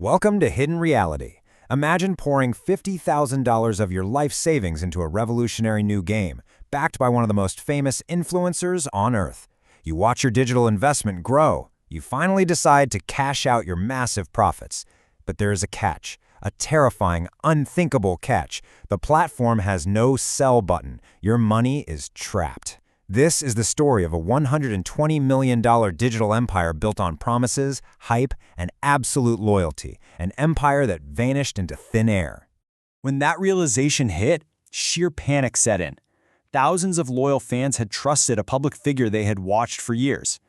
Welcome to Hidden Reality. Imagine pouring $50,000 of your life savings into a revolutionary new game, backed by one of the most famous influencers on Earth. You watch your digital investment grow. You finally decide to cash out your massive profits. But there is a catch, a terrifying, unthinkable catch. The platform has no sell button. Your money is trapped. This is the story of a $120 million digital empire built on promises, hype, and absolute loyalty, an empire that vanished into thin air. When that realization hit, sheer panic set in. Thousands of loyal fans had trusted a public figure they had watched for years.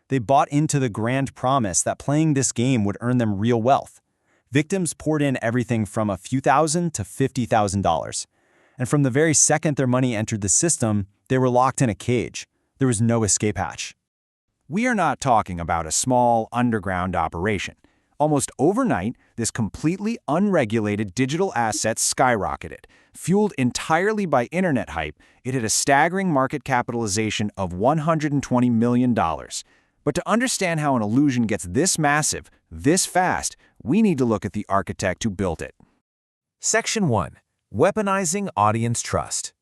They bought into the grand promise that playing this game would earn them real wealth. Victims poured in everything from a few thousand to $50,000. And from the very second their money entered the system, they were locked in a cage. There was no escape hatch. We are not talking about a small, underground operation. Almost overnight, this completely unregulated digital asset skyrocketed. Fueled entirely by internet hype, it had a staggering market capitalization of $120 million. But to understand how an illusion gets this massive, this fast, we need to look at the architect who built it. Section 1. Weaponizing audience trust.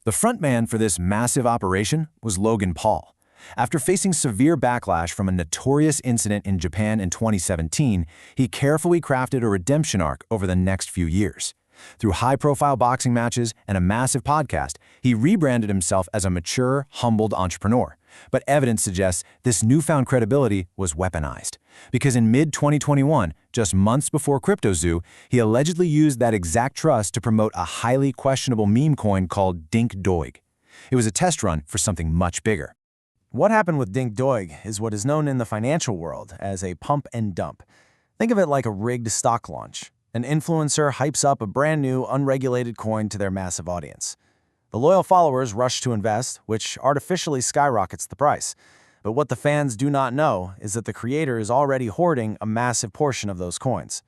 The frontman for this massive operation was Logan Paul. After facing severe backlash from a notorious incident in Japan in 2017, he carefully crafted a redemption arc over the next few years. Through high-profile boxing matches and a massive podcast, he rebranded himself as a mature, humbled entrepreneur. But evidence suggests this newfound credibility was weaponized. Because in mid-2021, just months before CryptoZoo, he allegedly used that exact trust to promote a highly questionable meme coin called Dink Doig. It was a test run for something much bigger. What happened with Dink Doig is what is known in the financial world as a pump and dump. Think of it like a rigged stock launch. An influencer hypes up a brand new, unregulated coin to their massive audience. The loyal followers rush to invest, which artificially skyrockets the price. But what the fans do not know is that the creator is already hoarding a massive portion of those coins.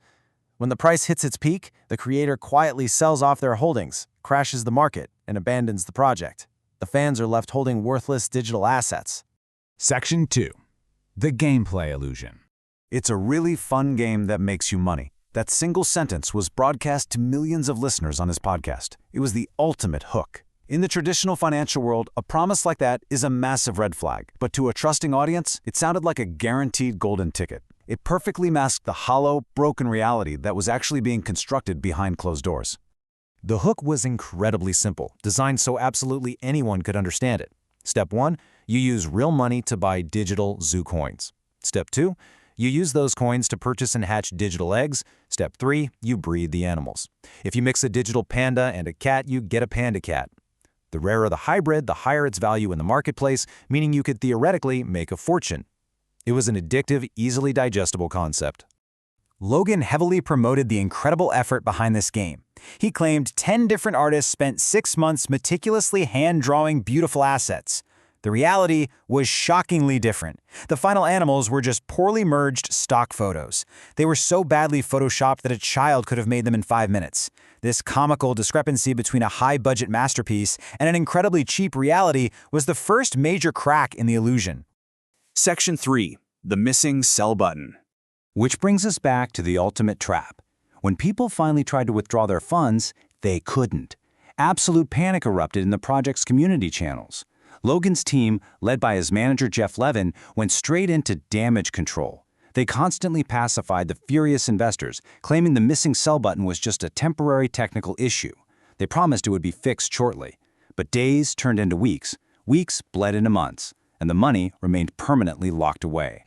When the price hits its peak, the creator quietly sells off their holdings, crashes the market, and abandons the project. The fans are left holding worthless digital assets. Section 2. The gameplay illusion. It's a really fun game that makes you money. That single sentence was broadcast to millions of listeners on his podcast. It was the ultimate hook. In the traditional financial world, a promise like that is a massive red flag. But to a trusting audience, it sounded like a guaranteed golden ticket. It perfectly masked the hollow, broken reality that was actually being constructed behind closed doors. The hook was incredibly simple, designed so absolutely anyone could understand it. Step 1, you use real money to buy digital zoo coins. Step 2, you use those coins to purchase and hatch digital eggs. Step 3, you breed the animals. If you mix a digital panda and a cat, you get a panda cat. The rarer the hybrid, the higher its value in the marketplace, meaning you could theoretically make a fortune. It was an addictive, easily digestible concept. Logan heavily promoted the incredible effort behind this game. He claimed 10 different artists spent 6 months meticulously hand-drawing beautiful assets. The reality was shockingly different. The final animals were just poorly merged stock photos. They were so badly photoshopped that a child could have made them in 5 minutes. This comical discrepancy between a high-budget masterpiece and an incredibly cheap reality was the first major crack in the illusion. Section 3. The missing sell button. Which brings us back to the ultimate trap. When people finally tried to withdraw their funds, they couldn't. Absolute panic erupted in the project's community channels. Logan's team, led by his manager Jeff Levin, went straight into damage control. They constantly pacified the furious investors, claiming the missing sell button was just a temporary technical issue. They promised it would be fixed shortly. But days turned into weeks, weeks bled into months, and the money remained permanently locked away.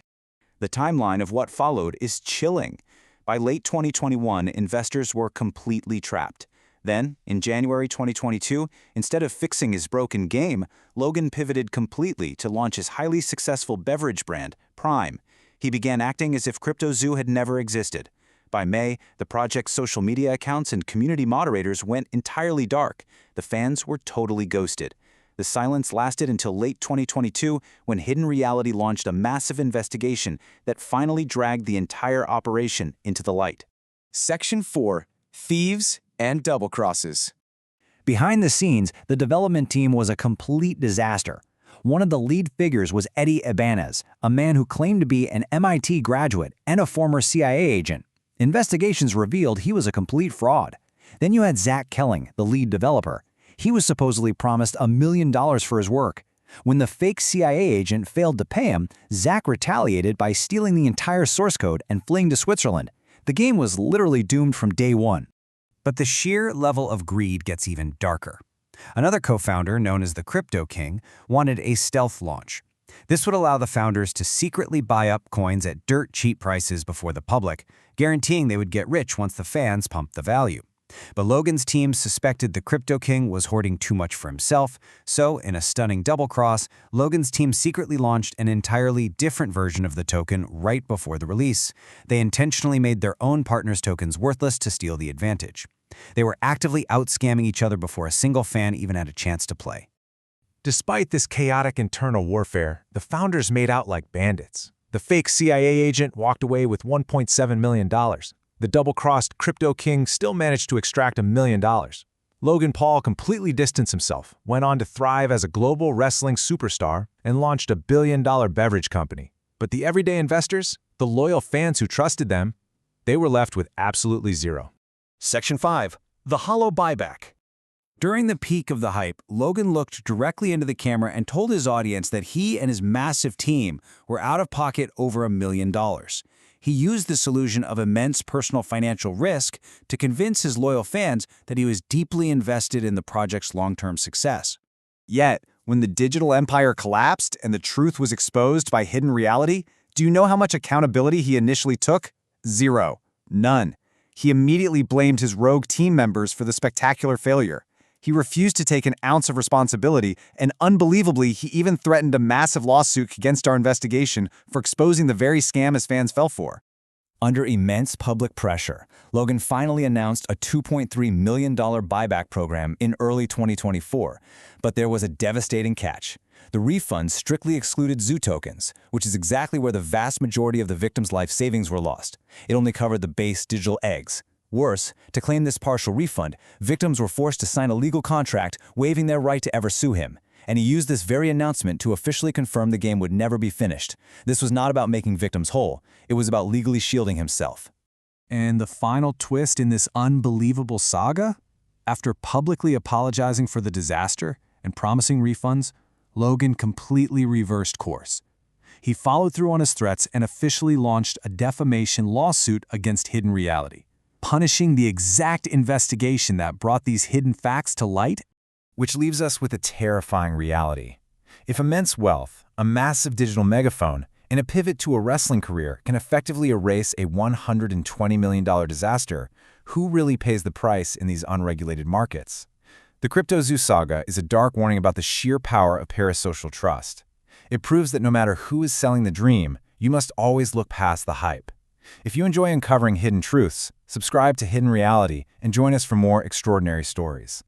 The timeline of what followed is chilling. By late 2021, investors were completely trapped. Then, in January 2022, instead of fixing his broken game, Logan pivoted completely to launch his highly successful beverage brand, Prime. He began acting as if CryptoZoo had never existed. By May, the project's social media accounts and community moderators went entirely dark. The fans were totally ghosted. The silence lasted until late 2022, when Hidden Reality launched a massive investigation that finally dragged the entire operation into the light. Section 4. Thieves and double crosses. Behind the scenes, the development team was a complete disaster. One of the lead figures was Eddie Ibanez, a man who claimed to be an MIT graduate and a former CIA agent. Investigations revealed he was a complete fraud. Then you had Zach Kelling, the lead developer. He was supposedly promised $1 million for his work. When the fake CIA agent failed to pay him, Zach retaliated by stealing the entire source code and fleeing to Switzerland. The game was literally doomed from day one. But the sheer level of greed gets even darker. Another co-founder, known as the Crypto King, wanted a stealth launch. This would allow the founders to secretly buy up coins at dirt-cheap prices before the public, guaranteeing they would get rich once the fans pumped the value. But Logan's team suspected the Crypto King was hoarding too much for himself, so in a stunning double-cross, Logan's team secretly launched an entirely different version of the token right before the release. They intentionally made their own partners' tokens worthless to steal the advantage. They were actively out-scamming each other before a single fan even had a chance to play. Despite this chaotic internal warfare, the founders made out like bandits. The fake CIA agent walked away with $1.7 million. The double-crossed Crypto King still managed to extract $1 million. Logan Paul completely distanced himself, went on to thrive as a global wrestling superstar, and launched a billion-dollar beverage company. But the everyday investors, the loyal fans who trusted them, they were left with absolutely zero. Section 5. The Hollow Buyback. During the peak of the hype, Logan looked directly into the camera and told his audience that he and his massive team were out of pocket over $1 million. He used this illusion of immense personal financial risk to convince his loyal fans that he was deeply invested in the project's long-term success. Yet, when the digital empire collapsed and the truth was exposed by hidden reality, do you know how much accountability he initially took? Zero. None. He immediately blamed his rogue team members for the spectacular failure. He refused to take an ounce of responsibility, and unbelievably, he even threatened a massive lawsuit against our investigation for exposing the very scam his fans fell for. Under immense public pressure, Logan finally announced a $2.3 million buyback program in early 2024, but there was a devastating catch. The refund strictly excluded Zoo tokens, which is exactly where the vast majority of the victims' life savings were lost. It only covered the base digital eggs. Worse, to claim this partial refund, victims were forced to sign a legal contract waiving their right to ever sue him. And he used this very announcement to officially confirm the game would never be finished. This was not about making victims whole. It was about legally shielding himself. And the final twist in this unbelievable saga? After publicly apologizing for the disaster and promising refunds, Logan completely reversed course. He followed through on his threats and officially launched a defamation lawsuit against Hidden Reality, punishing the exact investigation that brought these hidden facts to light. Which leaves us with a terrifying reality. If immense wealth, a massive digital megaphone, and a pivot to a wrestling career can effectively erase a $120 million disaster, who really pays the price in these unregulated markets? The CryptoZoo saga is a dark warning about the sheer power of parasocial trust. It proves that no matter who is selling the dream, you must always look past the hype. If you enjoy uncovering hidden truths, subscribe to Hidden Reality and join us for more extraordinary stories.